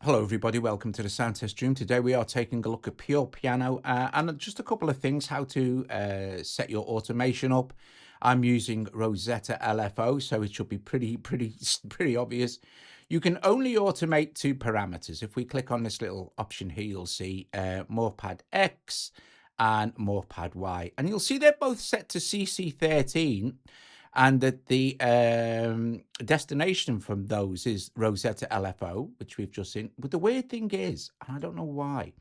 Hello everybody, welcome to the sound test room. Today we are taking a look at pure piano and just a couple of things, how to set your automation up. I'm using Rosetta LFO, so it should be pretty obvious. You can only automate two parameters. If we click on this little option here, you'll see Morphpad X and Morphpad Y, and you'll see they're both set to CC13. And that the destination from those is Rosetta LFO, which we've just seen. But the weird thing is, and I don't know why,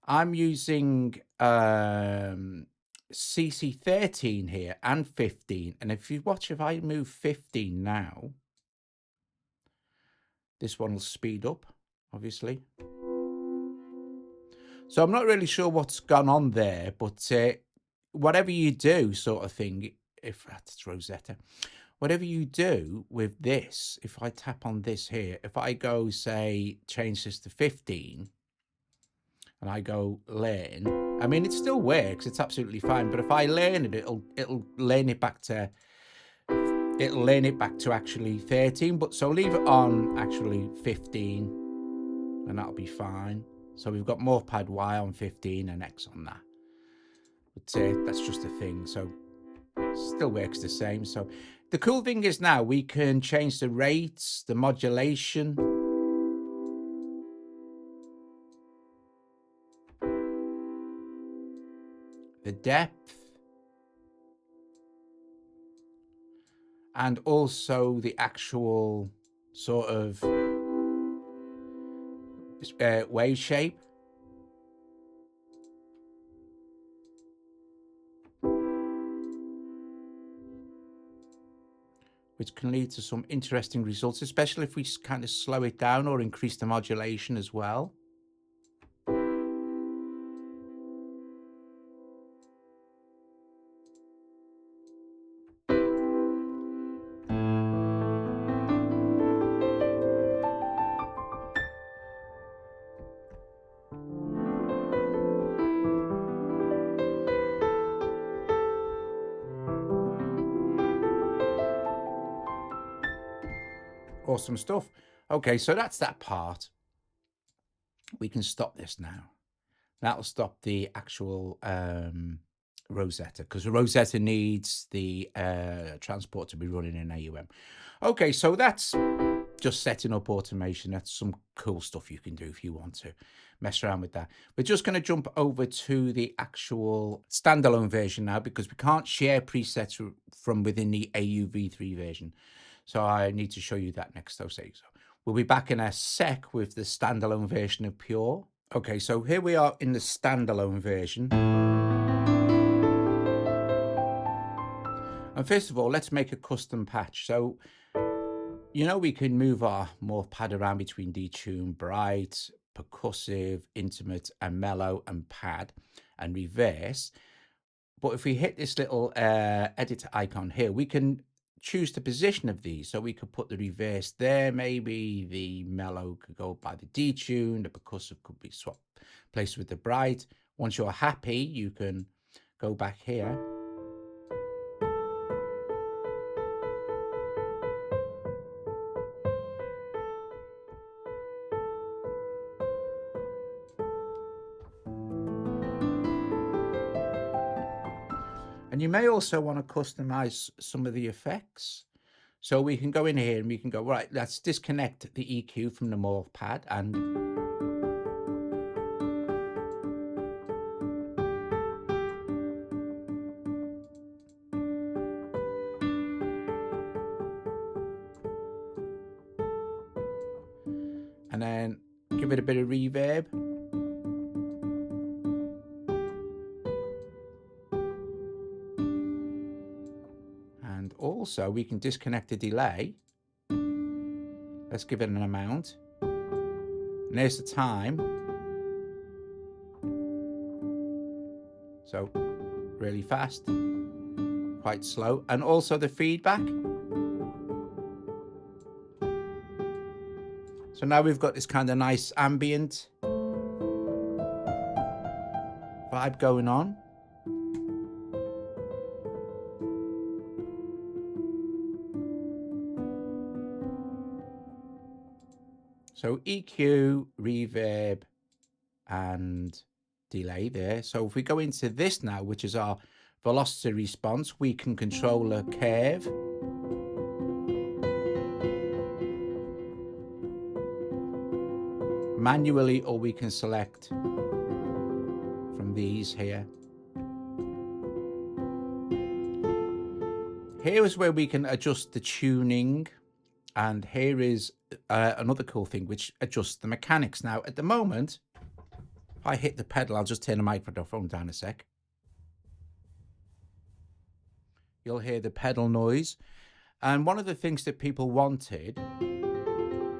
I'm using CC13 here and 15. And if you watch, if I move 15 now, this one will speed up, obviously. So I'm not really sure what's gone on there, but whatever you do, sort of thing, if that's Rosetta, whatever you do with this, if I tap on this here, if I go, say, change this to 15 and I go learn, I mean, it still works, it's absolutely fine, but if I learn it, it'll learn it back to actually 13. But so leave it on actually 15 and that'll be fine. So we've got Morphpad Y on 15 and X on that, but that's just a thing. So still works the same. So the cool thing is now we can change the rates, the modulation, the depth, and also the actual sort of wave shape. Which can lead to some interesting results, especially if we kind of slow it down or increase the modulation as well. Awesome stuff. Okay, so that's that part. We can stop this now. That'll stop the actual Rosetta, because the Rosetta needs the transport to be running in AUM. Okay, so that's just setting up automation. That's some cool stuff you can do if you want to mess around with that. We're just going to jump over to the actual standalone version now, because we can't share presets from within the AUV3 version. So I need to show you that next. So we'll be back in a sec with the standalone version of Pure. Okay, so here we are in the standalone version. And first of all, let's make a custom patch. So, you know, we can move our morph pad around between detune, bright, percussive, intimate, and mellow, and pad, and reverse. But if we hit this little editor icon here, we can choose the position of these. So we could put the reverse there, maybe the mellow could go by the detune, the percussive could be swapped placed with the bright. Once you're happy, you can go back here. And you may also want to customize some of the effects. So we can go in here and we can go, right, let's disconnect the EQ from the morph pad and then give it a bit of reverb. And also we can disconnect the delay. Let's give it an amount. And there's the time. So really fast, quite slow. And also the feedback. So now we've got this kind of nice ambient vibe going on. So EQ, reverb, and delay there. So if we go into this now, which is our velocity response, we can control a curve. Manually, or we can select from these here. Here is where we can adjust the tuning, and here is another cool thing which adjusts the mechanics. Now at the moment, if I hit the pedal, I'll just turn the microphone down a sec. You'll hear the pedal noise, and one of the things that people wanted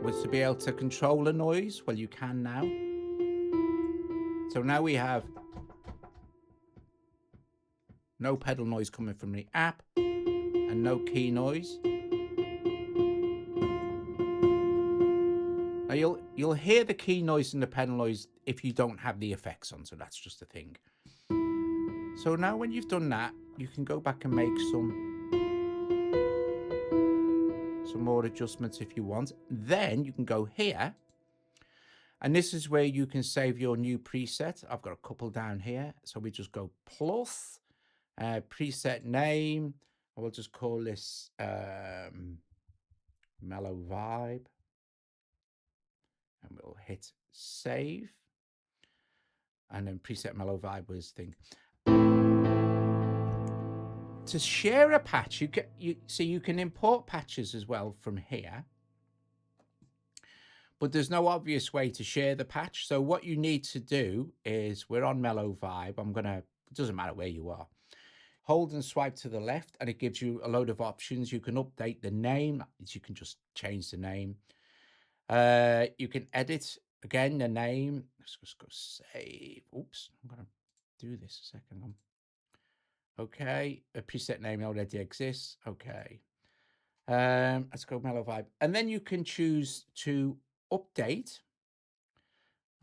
was to be able to control the noise. Well, you can now. So now we have no pedal noise coming from the app and no key noise. Now you'll hear the key noise and the pedal noise if you don't have the effects on, so that's just a thing. So now when you've done that, you can go back and make some more adjustments if you want. Then you can go here, and this is where you can save your new preset. I've got a couple down here, so we just go plus preset name. I will just call this mellow vibe, and we'll hit save. And then preset mellow vibe was thing. To share a patch, you can import patches as well from here, but there's no obvious way to share the patch. So what you need to do is, we're on mellow vibe. It doesn't matter where you are. Hold and swipe to the left, and it gives you a load of options. You can update the name. You can just change the name. You can edit again the name. Let's just go save. Oops, I'm gonna do this a second. Okay, a preset name already exists. Okay, let's go mellow vibe, and then you can choose to update.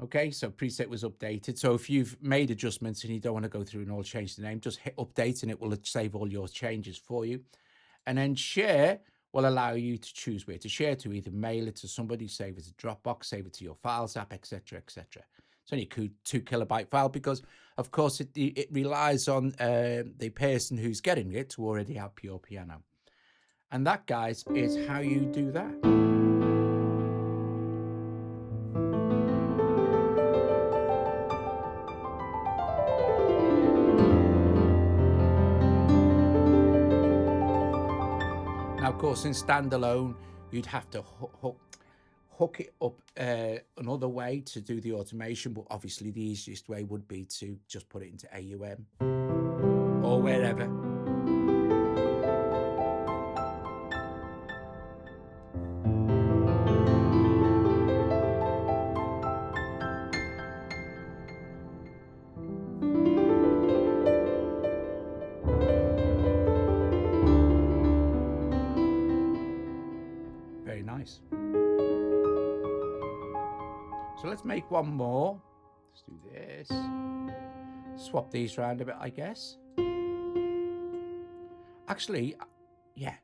Okay, so preset was updated. So if you've made adjustments and you don't want to go through and all change the name, just hit update and it will save all your changes for you. And then share will allow you to choose where to share to, either mail it to somebody, save it to Dropbox, save it to your Files app, etc., etc. It's only a 2 kilobyte file because, of course, it relies on the person who's getting it to already have pure piano. And that, guys, is how you do that. Now, of course, in standalone, you'd have to hook it up another way to do the automation, but obviously the easiest way would be to just put it into AUM or wherever. Very nice. So let's make one more. Let's do this. Swap these around a bit, I guess. Actually, yeah.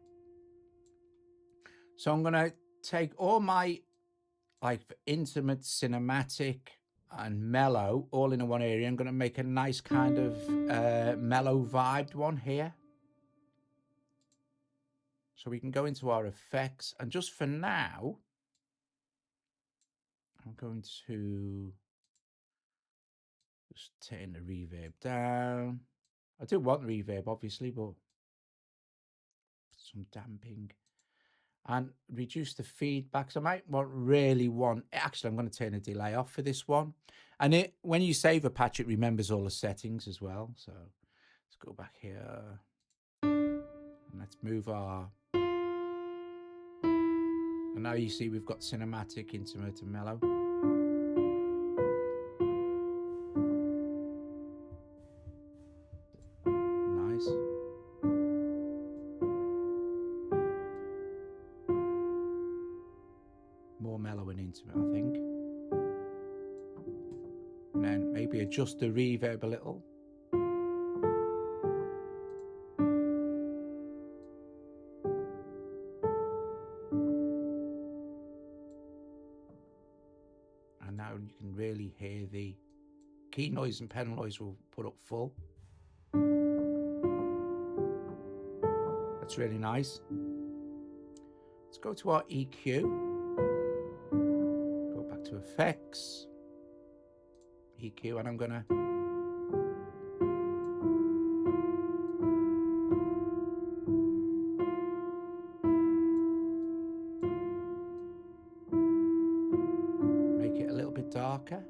So I'm going to take all my intimate, cinematic, and mellow all in one area. I'm going to make a nice kind of mellow vibed one here. So we can go into our effects, and just for now, I'm going to just turn the reverb down. I do want reverb, obviously, but some damping. And reduce the feedback. So I might really want, actually, I'm going to turn the delay off for this one. And when you save a patch, it remembers all the settings as well. So let's go back here. And let's move our... And now you see we've got cinematic, intimate, and mellow. Nice. More mellow and intimate, I think. And then maybe adjust the reverb a little. really hear the key noise and pedal noise. We'll put up full. That's really nice. Let's go to our EQ. Go back to effects, EQ, and I'm gonna make it a little bit darker.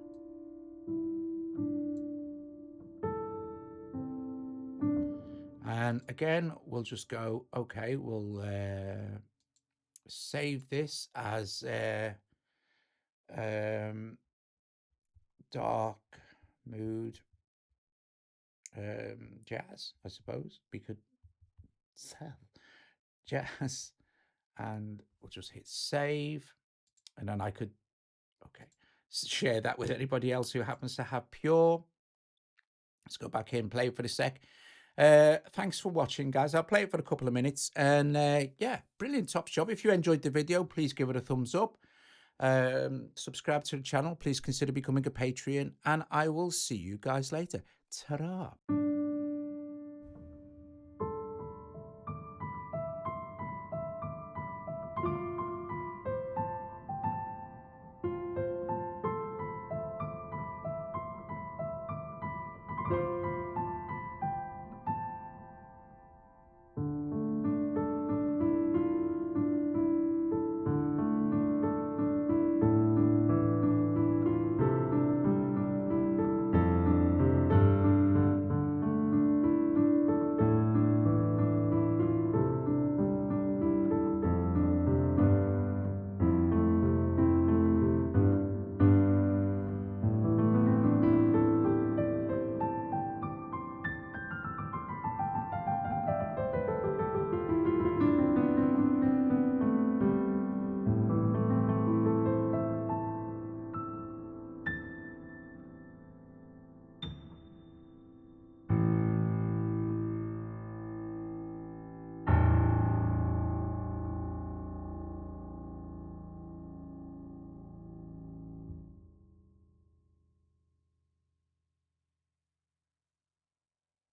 And again, we'll just go, okay, we'll save this as dark mood jazz, I suppose. We could sell jazz, and we'll just hit save. And then I could, okay, share that with anybody else who happens to have Pure. Let's go back here and play it for a sec. Thanks for watching, guys. I'll play it for a couple of minutes, and yeah, brilliant, top job. If you enjoyed the video, please give it a thumbs up. Subscribe to the channel. Please consider becoming a Patreon, and I will see you guys later. Ta-ra.